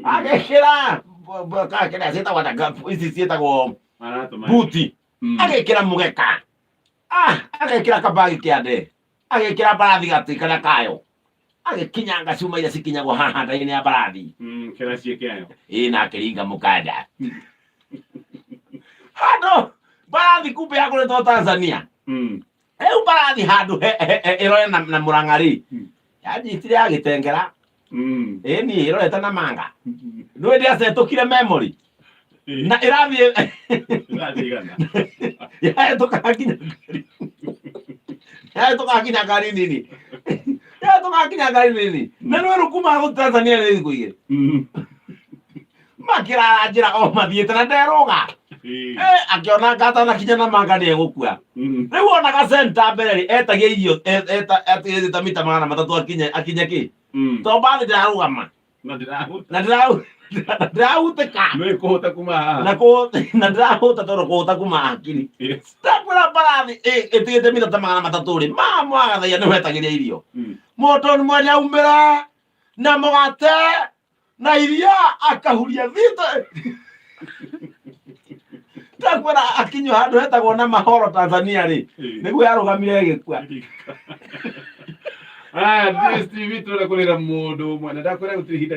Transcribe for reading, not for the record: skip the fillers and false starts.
agekira kakira sitagwo ici ciĩtagwo buti agekira mugeka agekira kabagi kĩande agekira mbarathi gatĩ karĩa kayo agĩkinyanga cuma iria cikinyagwo haha nda-inĩ ya mbarathi kĩrĩa ciĩkĩayo na akĩringa mũkanda handũ mbarathi kumbe yagũrĩtwo Tanzania rĩu mbarathi handũ ĩrore na mũrang'ari yanyitire agĩtengera ĩni ĩrorete na manga nĩwe ndĩasetũkire memory na ĩrathiĩ yahĩtũkaga nginya ngari nini yahĩtũkaga nginya ngari nini na nĩwe rĩu kumaga gũthiĩ Tanzania nĩ thikũ igĩrĩ makĩrara njĩra o mathiĩte na nderũga akĩona atanakinya na manga nĩegũkua rĩu ona gacenta mbere etagia irio etagia mita 300 akinye kĩ to mbathi ndĩrarũgama na ndĩrahutĩka na ndĩrahũta tondũ kũhũta kuma hakiri ndakwĩra mbarathi ĩtigĩte mita 300 rĩ mama agathaia nĩwetagĩria irio mũndũ nĩ mwanya umĩra na mũgate na iria akahuria thita ndakwĩra akinywo handũ hetagwo na mahoro Tanzania rĩ nĩguo yarũgamire ĩgĩkua Steve tũrĩa kũrĩra mũndũ ũmwe na ndakwĩra gũtirĩ ihinda